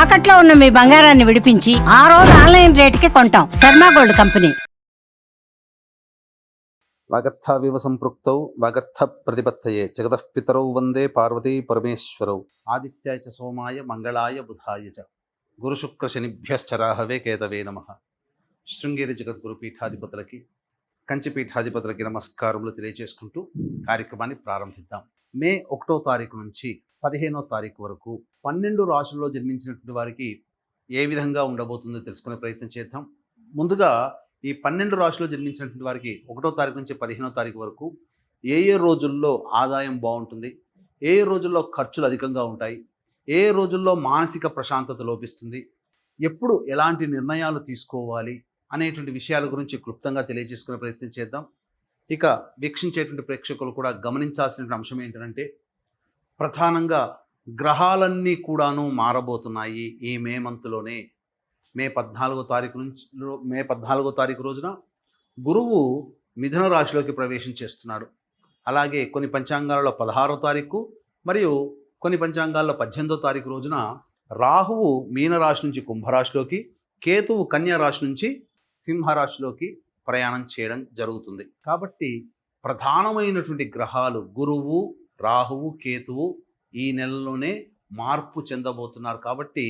తాకట్లో ఉన్న మీ బంగారాన్ని విడిపించి ఆ రోజు ఆన్లైన్ రేటుకి కొంటాం. Sharma Gold Company. వాగర్థావివ సంపృక్తౌ వాగర్థ ప్రతిపత్తయే జగతః పితరౌ వందే పార్వతీ పరమేశ్వరౌ. ఆదిత్యాయ చ సోమాయ మంగళాయ బుధాయ చ గురుశుక్ర శనిభ్యశ్చరాహవే కేతవే నమః. శృంగేరి జగద్గురు పీఠాధిపతులకి, కంచి పీఠాధిపతులకి నమస్కారములు తెలియజేసుకుంటూ కార్యక్రమాన్ని ప్రారంభిద్దాం. మే 1వ తారీఖు నుంచి 15వ తారీఖు వరకు 12 రాశుల్లో జన్మించినటువంటి వారికి ఏ విధంగా ఉండబోతుందో తెలుసుకునే ప్రయత్నం చేద్దాం. ముందుగా ఈ 12 రాశుల్లో జన్మించినటువంటి వారికి 1వ తారీఖు నుంచి 15వ తారీఖు వరకు ఏ రోజుల్లో ఆదాయం బాగుంటుంది, ఏ రోజుల్లో ఖర్చులు అధికంగా ఉంటాయి, ఏ రోజుల్లో మానసిక ప్రశాంతత లోపిస్తుంది, ఎప్పుడు ఎలాంటి నిర్ణయాలు తీసుకోవాలి అనేటువంటి విషయాల గురించి క్లుప్తంగా తెలియజేసుకునే ప్రయత్నం చేద్దాం. ఇక వీక్షించేటువంటి ప్రేక్షకులు కూడా గమనించాల్సిన అంశం ఏంటంటే, ప్రధానంగా గ్రహాలన్నీ కూడాను మారబోతున్నాయి ఈ మే మంత్లోనే. మే 14వ తారీఖు రోజున గురువు మిథున రాశిలోకి ప్రవేశం చేస్తున్నాడు. అలాగే కొన్ని పంచాంగాలలో 16వ తారీఖు మరియు కొన్ని పంచాంగాల్లో 18వ తారీఖు రోజున రాహువు మీనరాశి నుంచి కుంభరాశిలోకి, కేతువు కన్యా రాశి నుంచి సింహరాశిలోకి ప్రయాణం చేయడం జరుగుతుంది. కాబట్టి ప్రధానమైనటువంటి గ్రహాలు గురువు, రాహువు, కేతువు ఈ నెలలోనే మార్పు చెందబోతున్నారు. కాబట్టి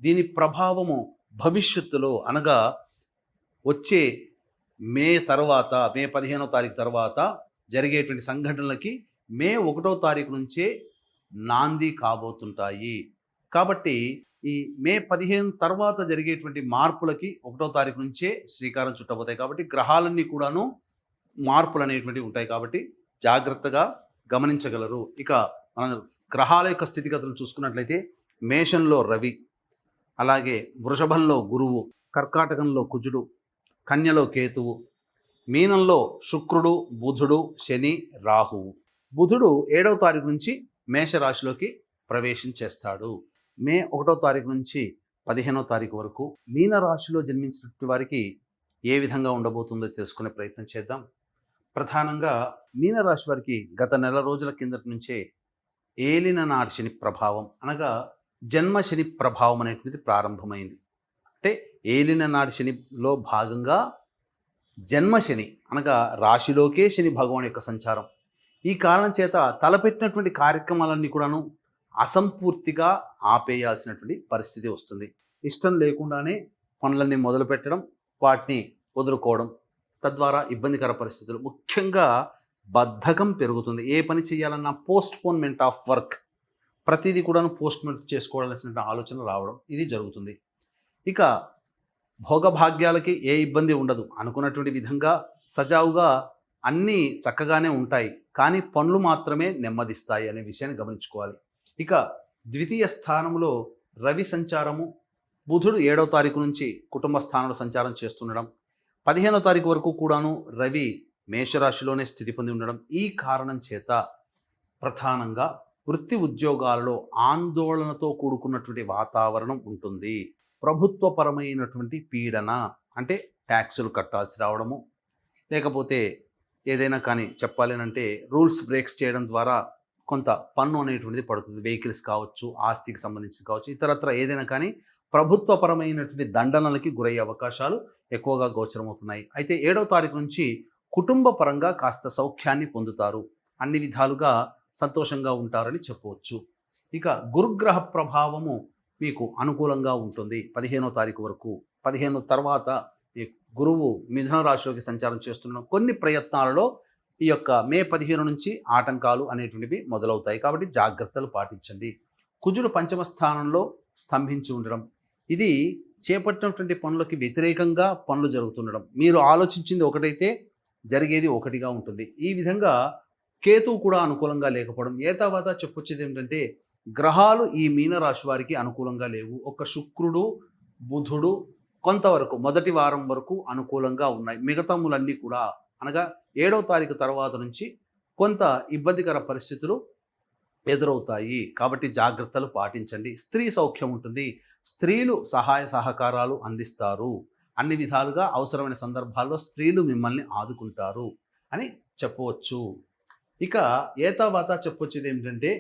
దీని ప్రభావము భవిష్యత్తులో అనగా వచ్చే మే 15వ తారీఖు తర్వాత జరిగేటువంటి సంఘటనలకి మే 1వ తారీఖు నుంచే నాంది కాబోతుంటాయి. కాబట్టి ఈ మే 15 తర్వాత జరిగేటువంటి మార్పులకి 1వ తారీఖు నుంచే శ్రీకారం చుట్టబోతాయి. కాబట్టి గ్రహాలన్నీ కూడాను మార్పులు అనేటువంటివి ఉంటాయి. కాబట్టి జాగ్రత్తగా గమనించగలరు. ఇక మన గ్రహాల యొక్క స్థితిగతులు చూసుకున్నట్లయితే మేషంలో రవి, అలాగే వృషభంలో గురువు, కర్కాటకంలో కుజుడు, కన్యలో కేతువు, మీనంలో శుక్రుడు, బుధుడు, శని, రాహువు. బుధుడు 7వ తారీఖు నుంచి మేషరాశిలోకి ప్రవేశం చేస్తాడు. మే 1వ తారీఖు నుంచి 15వ తారీఖు వరకు మీనరాశిలో జన్మించినటువంటి వారికి ఏ విధంగా ఉండబోతుందో తెలుసుకునే ప్రయత్నం చేద్దాం. ప్రధానంగా మీనరాశి వారికి గత నెల రోజుల కిందటి నుంచే ఏలిన నాటి శని ప్రభావం అనగా జన్మ శని ప్రభావం అనేటువంటిది ప్రారంభమైంది. అంటే ఏలిన నాటి శనిలో భాగంగా జన్మశని అనగా రాశిలోకే శని భగవాన్ యొక్క సంచారం. ఈ కారణం చేత తలపెట్టినటువంటి కార్యక్రమాలన్నీ కూడాను అసంపూర్తిగా ఆపేయాల్సినటువంటి పరిస్థితి వస్తుంది. ఇష్టం లేకుండానే పనులన్నీ మొదలు పెట్టడం, వాటిని వదులుకోవడం, తద్వారా ఇబ్బందికర పరిస్థితులు, ముఖ్యంగా బద్ధకం పెరుగుతుంది. ఏ పని చేయాలన్నా పోస్ట్పోన్మెంట్ ఆఫ్ వర్క్, ప్రతిదీ కూడాను పోస్ట్పోన్ చేసుకోవాల్సిన ఆలోచన రావడం ఇది జరుగుతుంది. ఇక భోగభాగ్యాలకి ఏ ఇబ్బంది ఉండదు. అనుకున్నటువంటి విధంగా సజావుగా అన్నీ చక్కగానే ఉంటాయి, కానీ పనులు మాత్రమే నెమ్మదిస్తాయి అనే విషయాన్ని గమనించుకోవాలి. ఇక ద్వితీయ స్థానంలో రవి సంచారము, బుధుడు 7వ తారీఖు నుంచి కుటుంబ స్థానంలో సంచారం చేస్తుండడం, 15వ తారీఖు వరకు కూడాను రవి మేషరాశిలోనే స్థితి పొంది ఉండడం. ఈ కారణం చేత ప్రధానంగా వృత్తి ఉద్యోగాలలో ఆందోళనతో కూడుకున్నటువంటి వాతావరణం ఉంటుంది. ప్రభుత్వపరమైనటువంటి పీడన అంటే ట్యాక్సులు కట్టాల్సి రావడము, లేకపోతే ఏదైనా కానీ చెప్పాలి అంటే రూల్స్ బ్రేక్స్ చేయడం ద్వారా కొంత పన్ను అనేటువంటిది పడుతుంది. వెహికల్స్ కావచ్చు, ఆస్తికి సంబంధించి కావచ్చు, ఇతరత్ర ఏదైనా కానీ ప్రభుత్వపరమైనటువంటి దండనలకి గురయ్యే అవకాశాలు ఎక్కువగా గోచరమవుతున్నాయి. అయితే 7వ తారీఖు నుంచి కుటుంబ పరంగా కాస్త సౌఖ్యాన్ని పొందుతారు, అన్ని విధాలుగా సంతోషంగా ఉంటారని చెప్పవచ్చు. ఇక గురుగ్రహ ప్రభావము మీకు అనుకూలంగా ఉంటుంది 15వ తారీఖు వరకు. 15 తర్వాత ఈ గురువు మిథున రాశిలోకి సంచారం చేస్తున్న కొన్ని ప్రయత్నాలలో ఈ యొక్క మే 15 నుంచి ఆటంకాలు అనేటువంటివి మొదలవుతాయి. కాబట్టి జాగ్రత్తలు పాటించండి. కుజుడు 5వ స్థానంలో స్తంభించి ఉండడం, ఇది చేపట్టినటువంటి పనులకి వ్యతిరేకంగా పనులు జరుగుతుండడం. మీరు ఆలోచించింది ఒకటైతే జరిగేది ఒకటిగా ఉంటుంది. ఈ విధంగా కేతువు కూడా అనుకూలంగా లేకపోవడం. తర్వాత చెప్పొచ్చేది ఏంటంటే, గ్రహాలు ఈ మీనరాశి వారికి అనుకూలంగా లేవు. ఒక శుక్రుడు, బుధుడు కొంతవరకు మొదటి వారం వరకు అనుకూలంగా ఉన్నాయి. మిగతాములన్నీ కూడా అనగా 7వ తారీఖు తర్వాత నుంచి కొంత ఇబ్బందికర పరిస్థితులు ఎదురవుతాయి. కాబట్టి జాగ్రత్తలు పాటించండి. స్త్రీ సౌఖ్యం ఉంటుంది. స్త్రీలు సహాయ సహకారాలు అందిస్తారు. అన్ని విధాలుగా అవసరమైన సందర్భాల్లో స్త్రీలు మిమ్మల్ని ఆదుకుంటారు అని చెప్పవచ్చు. ఇక తర్వాత చెప్పొచ్చేది ఏమిటంటే,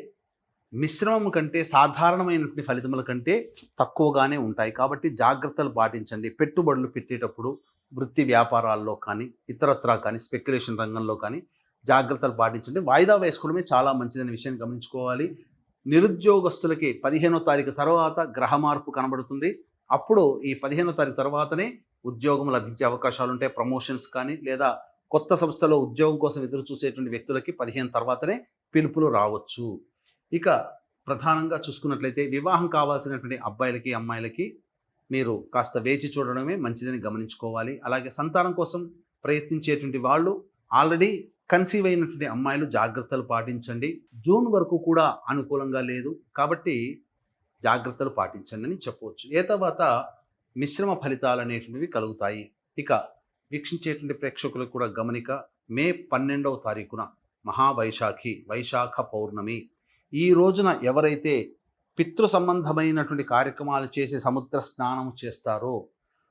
మిశ్రమం కంటే సాధారణమైనటువంటి ఫలితముల కంటే తక్కువగానే ఉంటాయి. కాబట్టి జాగ్రత్తలు పాటించండి. పెట్టుబడులు పెట్టేటప్పుడు వృత్తి వ్యాపారాల్లో కానీ ఇతరత్రా కానీ స్పెక్యులేషన్ రంగంలో కానీ జాగ్రత్తలు పాటించండి. వాయిదా వేసుకోవడమే చాలా మంచిదనే విషయాన్ని గమనించుకోవాలి. నిరుద్యోగస్తులకి 15వ తారీఖు తర్వాత గ్రహ మార్పు కనబడుతుంది. అప్పుడు ఈ 15వ తారీఖు తర్వాతనే ఉద్యోగం లభించే అవకాశాలు ఉంటాయి. ప్రమోషన్స్ కానీ లేదా కొత్త సంస్థలో ఉద్యోగం కోసం ఎదురు చూసేటువంటి వ్యక్తులకి 15 తర్వాతనే పిలుపులు రావచ్చు. ఇక ప్రధానంగా చూసుకున్నట్లయితే వివాహం కావాల్సినటువంటి అబ్బాయిలకి అమ్మాయిలకి మీరు కాస్త వేచి చూడడమే మంచిదని గమనించుకోవాలి. అలాగే సంతానం కోసం ప్రయత్నించేటువంటి వాళ్ళు, ఆల్రెడీ కన్సీవ్ అయినటువంటి అమ్మాయిలు జాగ్రత్తలు పాటించండి. జూన్ వరకు కూడా అనుకూలంగా లేదు కాబట్టి జాగ్రత్తలు పాటించండి అని చెప్పవచ్చు. తర్వాత మిశ్రమ ఫలితాలు అనేటువంటివి కలుగుతాయి. ఇక వీక్షించేటువంటి ప్రేక్షకులకు కూడా గమనిక, మే 12వ తారీఖున మహావైశాఖి వైశాఖ పౌర్ణమి. ఈ రోజున ఎవరైతే పితృ సంబంధమైనటువంటి కార్యక్రమాలు చేసి సముద్ర స్నానం చేస్తారో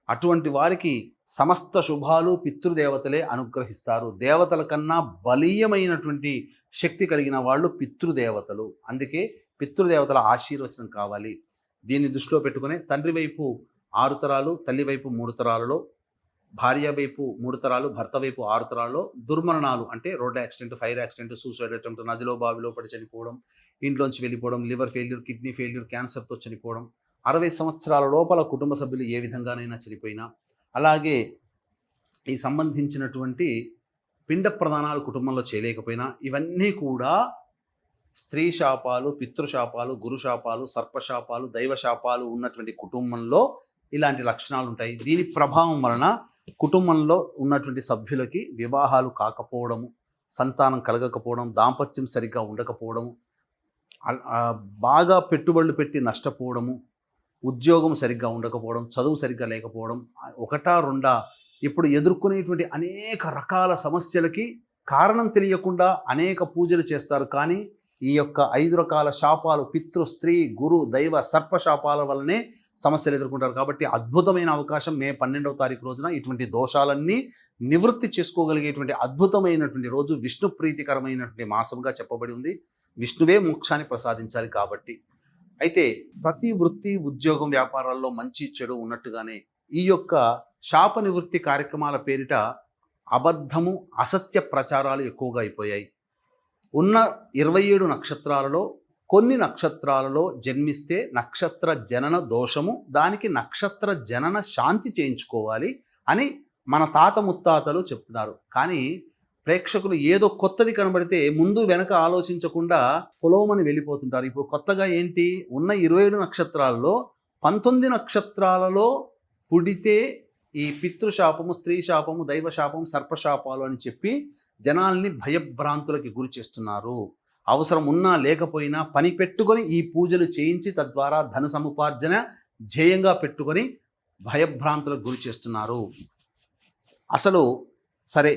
అటువంటి వారికి సమస్త శుభాలు పితృదేవతలే అనుగ్రహిస్తారు. దేవతల కన్నా బలీయమైనటువంటి శక్తి కలిగిన వాళ్ళు పితృదేవతలు. అందుకే పితృదేవతల ఆశీర్వచనం కావాలి. దీన్ని దృష్టిలో పెట్టుకుని తండ్రి వైపు 6 తరాలు, తల్లి వైపు 3 తరాలలో, భార్య వైపు 3 తరాలు, భర్త వైపు 6 తరాల్లో దుర్మరణాలు అంటే road accident, fire accident, suicide attempt, నదిలో బావిలో పడి చనిపోవడం, ఇంట్లోంచి వెళ్ళిపోవడం, లివర్ ఫెయిల్యూర్, కిడ్నీ ఫెయిల్యూర్, క్యాన్సర్తో చనిపోవడం, 60 సంవత్సరాల లోపల కుటుంబ సభ్యులు ఏ విధంగానైనా చనిపోయినా, అలాగే ఈ సంబంధించినటువంటి పిండ ప్రదానాలు కుటుంబంలో చేయలేకపోయినా, ఇవన్నీ కూడా స్త్రీ శాపాలు, పితృశాపాలు, గురుశాపాలు, సర్పశాపాలు, దైవశాపాలు ఉన్నటువంటి కుటుంబంలో ఇలాంటి లక్షణాలు ఉంటాయి. దీని ప్రభావం వలన కుటుంబంలో ఉన్నటువంటి సభ్యులకి వివాహాలు కాకపోవడము, సంతానం కలగకపోవడం, దాంపత్యం సరిగ్గా ఉండకపోవడము, బాగా పెట్టుబడులు పెట్టి నష్టపోవడము, ఉద్యోగం సరిగ్గా ఉండకపోవడం, చదువు సరిగ్గా లేకపోవడం, 1, 2 ఇప్పుడు ఎదుర్కొనేటువంటి అనేక రకాల సమస్యలకి కారణం తెలియకుండా అనేక పూజలు చేస్తారు. కానీ ఈ యొక్క 5 రకాల శాపాలు పితృ, స్త్రీ, గురు, దైవ, సర్పశాపాల వల్లనే సమస్యలు ఎదుర్కొంటారు. కాబట్టి అద్భుతమైన అవకాశం మే 12వ తారీఖు రోజున ఇటువంటి దోషాలన్నీ నివృత్తి చేసుకోగలిగేటువంటి అద్భుతమైనటువంటి రోజు. విష్ణు ప్రీతికరమైనటువంటి మాసంగా చెప్పబడి ఉంది. విష్ణువే మోక్షాన్ని ప్రసాదించాలి కాబట్టి. అయితే ప్రతి వృత్తి, ఉద్యోగం, వ్యాపారాల్లో మంచి చెడు ఉన్నట్టుగానే ఈ యొక్క శాప నివృత్తి కార్యక్రమాల పేరిట అబద్ధము, అసత్య ప్రచారాలు ఎక్కువగా అయిపోయాయి. ఉన్న 27 నక్షత్రాలలో కొన్ని నక్షత్రాలలో జన్మిస్తే నక్షత్ర జనన దోషము, దానికి నక్షత్ర జనన శాంతి చేయించుకోవాలి అని మన తాత ముత్తాతలు చెప్తున్నారు. కానీ ప్రేక్షకులు ఏదో కొత్తది కనబడితే ముందు వెనక ఆలోచించకుండా పొలోమని వెళ్ళిపోతుంటారు. ఇప్పుడు కొత్తగా ఏంటి, ఉన్న 27 నక్షత్రాలలో 19 నక్షత్రాలలో పుడితే ఈ పితృశాపము, స్త్రీ శాపము, దైవశాపము, సర్పశాపాలు అని చెప్పి జనాల్ని భయభ్రాంతులకి గురి చేస్తున్నారు. అవసరం ఉన్నా లేకపోయినా పని పెట్టుకొని ఈ పూజలు చేయించి తద్వారా ధన సముపార్జన ధ్యేయంగా పెట్టుకొని భయభ్రాంతులకు గురి చేస్తున్నారు. అసలు సరే,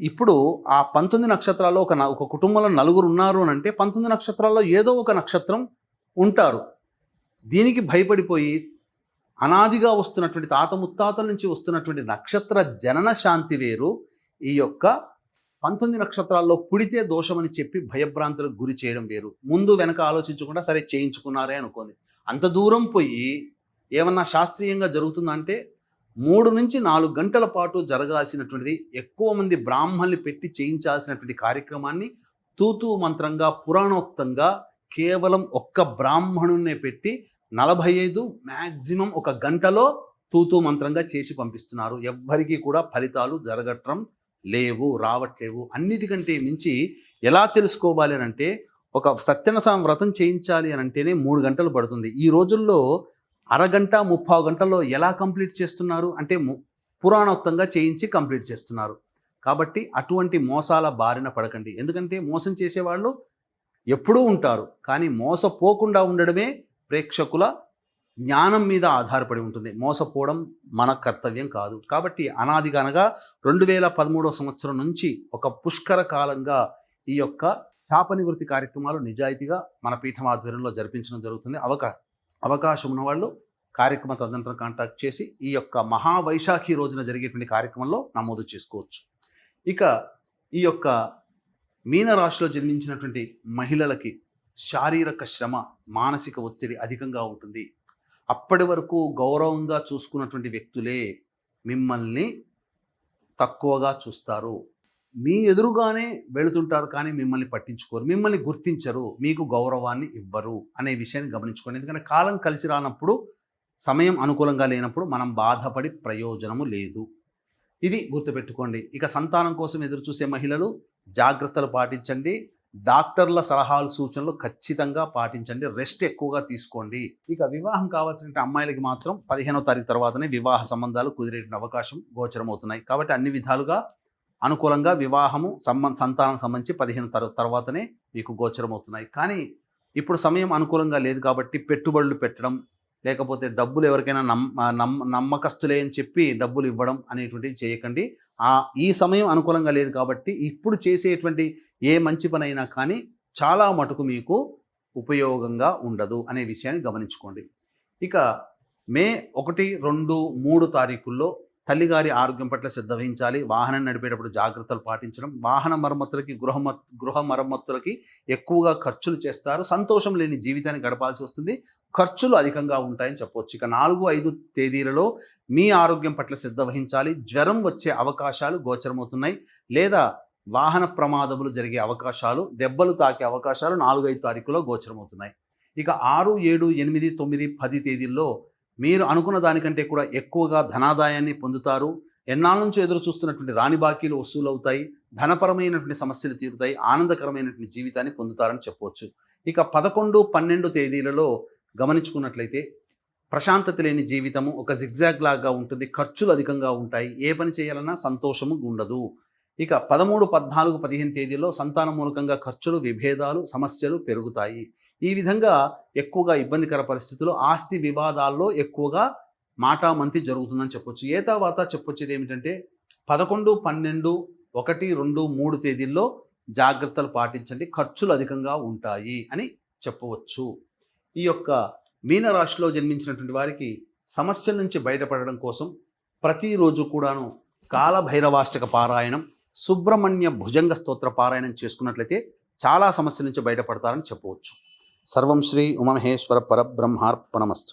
ఇప్పుడు ఆ 19 నక్షత్రాల్లో ఒక కుటుంబంలో 4 ఉన్నారు అని అంటే 19 నక్షత్రాల్లో ఏదో ఒక నక్షత్రం ఉంటారు. దీనికి భయపడిపోయి అనాదిగా వస్తున్నటువంటి తాత ముత్తాతల నుంచి వస్తున్నటువంటి నక్షత్ర జనన శాంతి వేరు, ఈ యొక్క 19 నక్షత్రాల్లో పుడితే దోషమని చెప్పి భయభ్రాంతులకు గురి చేయడం వేరు. ముందు వెనక ఆలోచించకుండా సరే చేయించుకున్నారే అనుకోండి. అంత దూరం పోయి ఏమన్నా శాస్త్రీయంగా జరుగుతుందంటే 3 నుంచి 4 గంటల పాటు జరగాల్సినటువంటిది, ఎక్కువ మంది బ్రాహ్మణుల్ని పెట్టి చేయించాల్సినటువంటి కార్యక్రమాన్ని తూతూ మంత్రంగా పురాణోక్తంగా కేవలం ఒక్క బ్రాహ్మణున్నే పెట్టి 45 మ్యాక్సిమం 1 గంటలో తూతూ మంత్రంగా చేసి పంపిస్తున్నారు. ఎవ్వరికీ కూడా ఫలితాలు జరగటం లేవు, రావట్లేవు. అన్నిటికంటే మించి ఎలా తెలుసుకోవాలి అని అంటే, ఒక సత్యనారాయణ వ్రతం చేయించాలి అని అంటేనే 3 గంటలు పడుతుంది. ఈ రోజుల్లో అరగంట 30 గంటల్లో ఎలా కంప్లీట్ చేస్తున్నారు అంటే పురాణోక్తంగా చేయించి కంప్లీట్ చేస్తున్నారు. కాబట్టి అటువంటి మోసాల బారిన పడకండి. ఎందుకంటే మోసం చేసేవాళ్ళు ఎప్పుడూ ఉంటారు. కానీ మోసపోకుండా ఉండడమే ప్రేక్షకుల జ్ఞానం మీద ఆధారపడి ఉంటుంది. మోసపోవడం మన కర్తవ్యం కాదు. కాబట్టి అనాదిగా అనగా 2013వ సంవత్సరం నుంచి ఒక పుష్కర కాలంగా ఈ యొక్క శాప నివృత్తి కార్యక్రమాలు నిజాయితీగా మన పీఠం ఆధ్వర్యంలో జరిపించడం జరుగుతుంది. అవకాశం ఉన్నవాళ్ళు కార్యక్రమ తదనంతరం కాంటాక్ట్ చేసి ఈ యొక్క మహావైశాఖి రోజున జరిగేటువంటి కార్యక్రమంలో నమోదు చేసుకోవచ్చు. ఇక ఈ యొక్క మీనరాశిలో జన్మించినటువంటి మహిళలకి శారీరక శ్రమ, మానసిక ఒత్తిడి అధికంగా ఉంటుంది. అప్పటి వరకు గౌరవంగా చూసుకున్నటువంటి వ్యక్తులే మిమ్మల్ని తక్కువగా చూస్తారు. మీ ఎదురుగానే వెళుతుంటారు కానీ మిమ్మల్ని పట్టించుకోరు, మిమ్మల్ని గుర్తించరు, మీకు గౌరవాన్ని ఇవ్వరు అనే విషయాన్ని గమనించుకోండి. ఎందుకంటే కాలం కలిసి రానప్పుడు, సమయం అనుకూలంగా లేనప్పుడు మనం బాధపడి ప్రయోజనము లేదు. ఇది గుర్తుపెట్టుకోండి. ఇక సంతానం కోసం ఎదురు చూసే మహిళలు జాగ్రత్తలు పాటించండి. డాక్టర్ల సలహాలు సూచనలు ఖచ్చితంగా పాటించండి. రెస్ట్ ఎక్కువగా తీసుకోండి. ఇక వివాహం కావాల్సిన అమ్మాయిలకి మాత్రం 15వ తారీఖు తర్వాతనే వివాహ సంబంధాలు కుదిరే అవకాశం గోచరమవుతున్నాయి. కాబట్టి అన్ని విధాలుగా అనుకూలంగా వివాహము సంతానం సంబంధించి 15 తర్వాతనే మీకు గోచరమవుతున్నాయి. కానీ ఇప్పుడు సమయం అనుకూలంగా లేదు కాబట్టి పెట్టుబడులు పెట్టడం, లేకపోతే డబ్బులు ఎవరికైనా నమ్మకస్తులే అని చెప్పి డబ్బులు ఇవ్వడం అనేటువంటివి చేయకండి. ఈ సమయం అనుకూలంగా లేదు కాబట్టి ఇప్పుడు చేసేటువంటి ఏ మంచి పని అయినా కానీ చాలా మటుకు మీకు ఉపయోగంగా ఉండదు అనే విషయాన్ని గమనించుకోండి. ఇక మే 1, 2, 3 తారీఖుల్లో తల్లిగారి ఆరోగ్యం పట్ల శ్రద్ధ వహించాలి. వాహనం నడిపేటప్పుడు జాగ్రత్తలు పాటించడం. వాహన మరమ్మతులకి, గృహ మరమ్మతులకి ఎక్కువగా ఖర్చులు చేస్తారు. సంతోషం లేని జీవితాన్ని గడపాల్సి వస్తుంది. ఖర్చులు అధికంగా ఉంటాయని చెప్పవచ్చు. ఇక 4, 5 తేదీలలో మీ ఆరోగ్యం పట్ల శ్రద్ధ వహించాలి. జ్వరం వచ్చే అవకాశాలు గోచరమవుతున్నాయి, లేదా వాహన ప్రమాదములు జరిగే అవకాశాలు, దెబ్బలు తాకే అవకాశాలు 4, 5 తారీఖులో గోచరమవుతున్నాయి. ఇక 6, 7, 8, 9, 10 తేదీల్లో మీరు అనుకున్న దానికంటే కూడా ఎక్కువగా ధనాదాయాన్ని పొందుతారు. ఎన్నాళ్ళ నుంచో ఎదురు చూస్తున్నటువంటి రాని బాకీలు వసూలవుతాయి. ధనపరమైనటువంటి సమస్యలు తీరుతాయి. ఆనందకరమైనటువంటి జీవితాన్ని పొందుతారని చెప్పవచ్చు. ఇక 11, 12 తేదీలలో గమనించుకున్నట్లయితే ప్రశాంతత లేని జీవితము ఒక జిగ్జాగ్ లాగా ఉంటుంది. ఖర్చులు అధికంగా ఉంటాయి. ఏ పని చేయాలన్నా సంతోషము ఉండదు. ఇక 13, 14, 15 తేదీల్లో సంతానం మూలకంగా ఖర్చులు, విభేదాలు, సమస్యలు పెరుగుతాయి. ఈ విధంగా ఎక్కువగా ఇబ్బందికర పరిస్థితులు, ఆస్తి వివాదాల్లో ఎక్కువగా మాటామంతి జరుగుతుందని చెప్పొచ్చు. ఏతావాత చెప్పొచ్చేది ఏమిటంటే 11, 12, 1, 2, 3 తేదీల్లో జాగ్రత్తలు పాటించండి. ఖర్చులు అధికంగా ఉంటాయి అని చెప్పవచ్చు. ఈ యొక్క మీనరాశిలో జన్మించినటువంటి వారికి సమస్యల నుంచి బయటపడడం కోసం ప్రతిరోజు కూడాను కాలభైరవాష్టక పారాయణం, సుబ్రహ్మణ్య భుజంగ స్తోత్ర పారాయణం చేసుకున్నట్లయితే చాలా సమస్యల నుంచి బయటపడతారని చెప్పవచ్చు. సర్వం శ్రీ ఉమామహేశ్వర పరబ్రహ్మార్పణమస్తు.